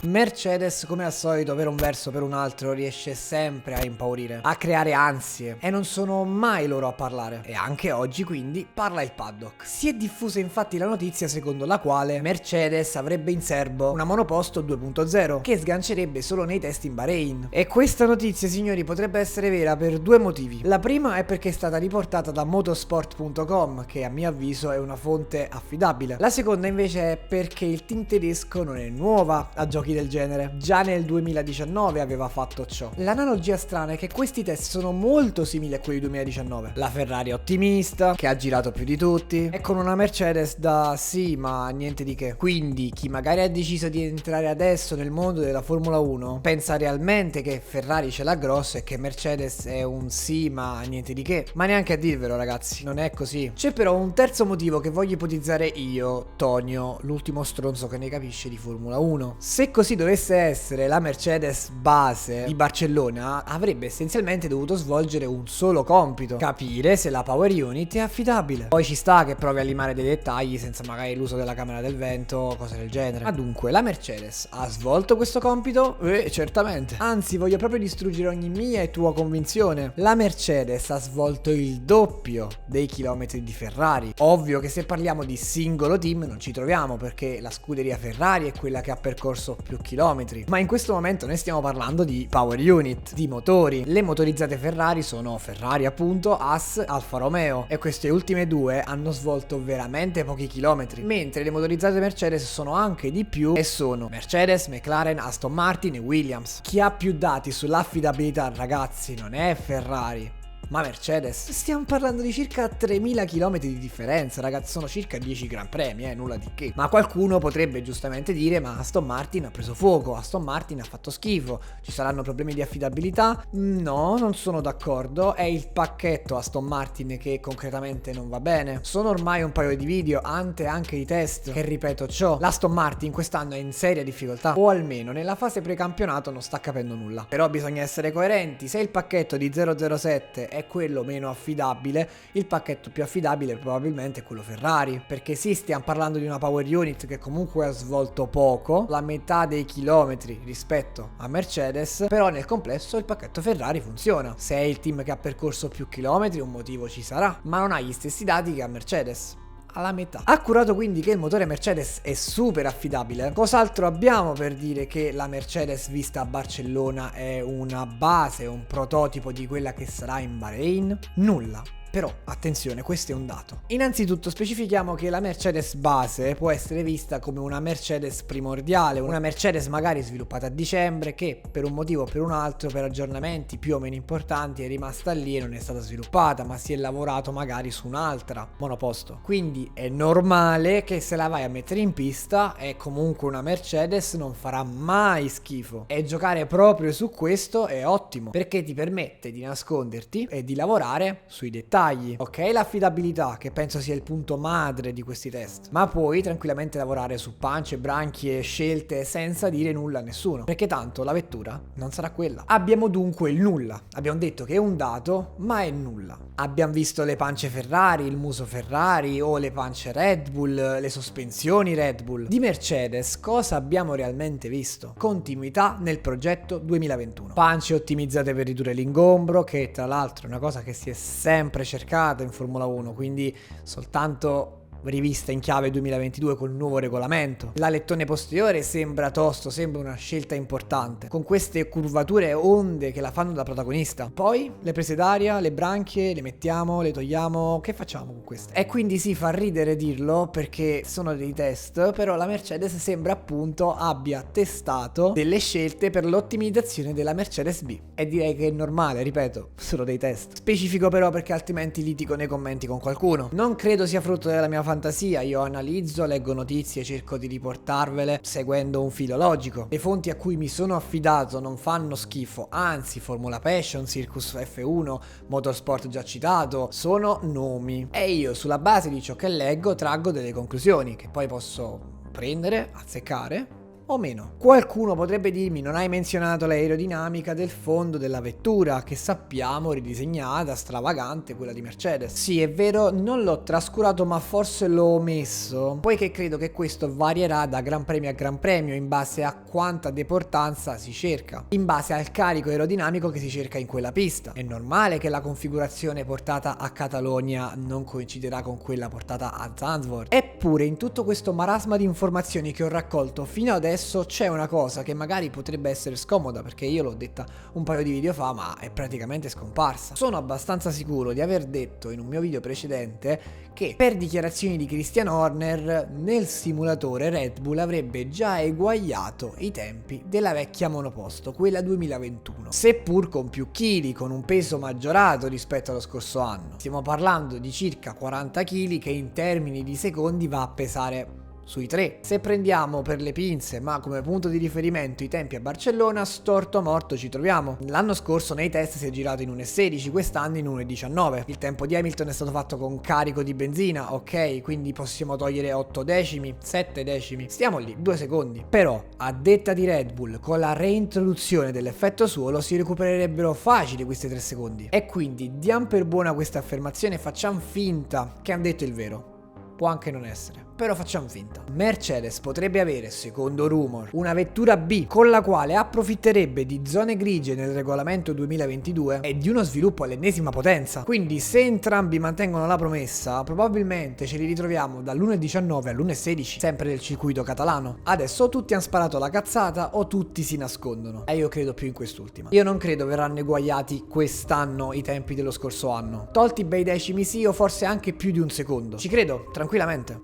Mercedes, come al solito, per un verso o per un altro, riesce sempre a impaurire, a creare ansie, e non sono mai loro a parlare. E anche oggi, quindi, parla il paddock. Si è diffusa infatti la notizia secondo la quale Mercedes avrebbe in serbo una monoposto 2.0 che sgancerebbe solo nei test in Bahrain. E questa notizia, signori, potrebbe essere vera per due motivi. La prima è perché è stata riportata da motorsport.com, che a mio avviso è una fonte affidabile. La seconda invece è perché il team tedesco non è nuova a giochi del genere. Già nel 2019 aveva fatto ciò. L'analogia strana è che questi test sono molto simili a quelli 2019. La Ferrari ottimista, che ha girato più di tutti, e con una Mercedes da sì, ma niente di che. Quindi chi magari ha deciso di entrare adesso nel mondo della Formula 1 pensa realmente che Ferrari ce l'ha grossa e che Mercedes è un sì, ma niente di che. Ma neanche a dirvelo, ragazzi, non è così. C'è però un terzo motivo che voglio ipotizzare io, Tonio, l'ultimo stronzo che ne capisce di Formula 1. Se così dovesse essere, la Mercedes base di Barcellona avrebbe essenzialmente dovuto svolgere un solo compito: capire se la power unit è affidabile. Poi ci sta che provi a limare dei dettagli senza magari l'uso della camera del vento, cose del genere. Ma dunque, la Mercedes ha svolto questo compito? Certamente. Anzi, voglio proprio distruggere ogni mia e tua convinzione. La Mercedes ha svolto il doppio dei chilometri di Ferrari. Ovvio che se parliamo di singolo team non ci troviamo, perché la scuderia Ferrari è quella che ha percorso più chilometri. Ma in questo momento noi stiamo parlando di power unit, di motori. Le motorizzate Ferrari sono Ferrari appunto, Haas, Alfa Romeo, e queste ultime due hanno svolto veramente pochi chilometri, mentre le motorizzate Mercedes sono anche di più e sono Mercedes, McLaren, Aston Martin e Williams. Chi ha più dati sull'affidabilità, ragazzi, non è Ferrari, ma Mercedes. Stiamo parlando di circa 3000 km di differenza, ragazzi, sono circa 10 Gran Premi, nulla di che. Ma qualcuno potrebbe giustamente dire: ma Aston Martin ha preso fuoco, Aston Martin ha fatto schifo, ci saranno problemi di affidabilità? No, non sono d'accordo, è il pacchetto Aston Martin che concretamente non va bene. Sono ormai un paio di video, anche di test, che ripeto ciò. L'Aston Martin quest'anno è in seria difficoltà, o almeno nella fase precampionato non sta capendo nulla. Però bisogna essere coerenti: se il pacchetto di 007 è quello meno affidabile, il pacchetto più affidabile probabilmente è quello Ferrari, perché sì, stiamo parlando di una power unit che comunque ha svolto poco, la metà dei chilometri rispetto a Mercedes, però nel complesso il pacchetto Ferrari funziona. Se è il team che ha percorso più chilometri un motivo ci sarà, ma non ha gli stessi dati che ha Mercedes, alla metà. Accurato quindi che il motore Mercedes è super affidabile, cos'altro abbiamo per dire che la Mercedes vista a Barcellona è una base, un prototipo di quella che sarà in Bahrain? Nulla. Però, attenzione, questo è un dato. Innanzitutto specifichiamo che la Mercedes base può essere vista come una Mercedes primordiale, una Mercedes magari sviluppata a dicembre che per un motivo o per un altro, per aggiornamenti più o meno importanti, è rimasta lì e non è stata sviluppata, ma si è lavorato magari su un'altra monoposto. Quindi è normale che se la vai a mettere in pista è comunque una Mercedes, non farà mai schifo. E giocare proprio su questo è ottimo, perché ti permette di nasconderti e di lavorare sui dettagli. Ok, l'affidabilità, che penso sia il punto madre di questi test, ma puoi tranquillamente lavorare su pance, branchie, scelte senza dire nulla a nessuno, perché tanto la vettura non sarà quella. Abbiamo dunque il nulla. Abbiamo detto che è un dato, ma è nulla. Abbiamo visto le pance Ferrari, il muso Ferrari o le pance Red Bull, le sospensioni Red Bull. Di Mercedes cosa abbiamo realmente visto? Continuità nel progetto 2021. Pance ottimizzate per ridurre l'ingombro, che tra l'altro è una cosa che si è sempre cercata in Formula 1, quindi soltanto rivista in chiave 2022 col nuovo regolamento. L'alettone posteriore sembra tosto, sembra una scelta importante, con queste curvature onde che la fanno da protagonista. Poi le prese d'aria, le branchie, le mettiamo, le togliamo, che facciamo con queste? E quindi si fa ridere dirlo perché sono dei test, però la Mercedes sembra appunto abbia testato delle scelte per l'ottimizzazione della Mercedes B. E direi che è normale, ripeto, sono dei test. Specifico però perché altrimenti litigo nei commenti con qualcuno. Non credo sia frutto della mia fantasia, io analizzo, leggo notizie, cerco di riportarvele seguendo un filo logico. Le fonti a cui mi sono affidato non fanno schifo, anzi Formula Passion, Circus F1, Motorsport già citato, sono nomi. E io sulla base di ciò che leggo traggo delle conclusioni che poi posso prendere, azzeccare o meno? Qualcuno potrebbe dirmi: non hai menzionato l'aerodinamica del fondo della vettura, che sappiamo ridisegnata, stravagante, quella di Mercedes. Sì, è vero, non l'ho trascurato, ma forse l'ho omesso, poiché credo che questo varierà da gran premio a gran premio in base a quanta deportanza si cerca, in base al carico aerodinamico che si cerca in quella pista. È normale che la configurazione portata a Catalogna non coinciderà con quella portata a Zandvoort. Eppure, in tutto questo marasma di informazioni che ho raccolto fino adesso, c'è una cosa che magari potrebbe essere scomoda, perché io l'ho detta un paio di video fa, ma è praticamente scomparsa. Sono abbastanza sicuro di aver detto in un mio video precedente che, per dichiarazioni di Christian Horner, nel simulatore Red Bull avrebbe già eguagliato i tempi della vecchia monoposto, quella 2021, seppur con più chili, con un peso maggiorato rispetto allo scorso anno. Stiamo parlando di circa 40 kg che in termini di secondi va a pesare sui 3. Se prendiamo per le pinze, ma come punto di riferimento, i tempi a Barcellona, storto morto ci troviamo. L'anno scorso nei test si è girato in 1,16, quest'anno in 1,19. Il tempo di Hamilton è stato fatto con carico di benzina, ok, quindi possiamo togliere 8 decimi, 7 decimi, stiamo lì, 2 secondi. Però, a detta di Red Bull, con la reintroduzione dell'effetto suolo si recupererebbero facili questi 3 secondi. E quindi diamo per buona questa affermazione e facciamo finta che hanno detto il vero. Può anche non essere, però facciamo finta. Mercedes potrebbe avere, secondo rumor, una vettura B con la quale approfitterebbe di zone grigie nel regolamento 2022 e di uno sviluppo all'ennesima potenza. Quindi se entrambi mantengono la promessa, probabilmente ce li ritroviamo dall'1,19 all'1,16, sempre del circuito catalano. Adesso tutti hanno sparato la cazzata o tutti si nascondono, e io credo più in quest'ultima. Io non credo verranno eguagliati quest'anno i tempi dello scorso anno. Tolti bei decimi sì, o forse anche più di un secondo. Ci credo, tranquillamente.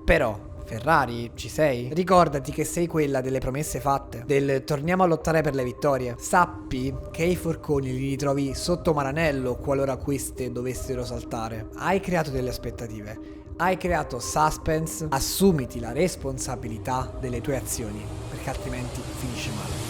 Però Ferrari, ci sei? Ricordati che sei quella delle promesse fatte, del torniamo a lottare per le vittorie. Sappi che i forconi li ritrovi sotto Maranello qualora queste dovessero saltare. Hai creato delle aspettative, hai creato suspense, assumiti la responsabilità delle tue azioni, perché altrimenti finisce male.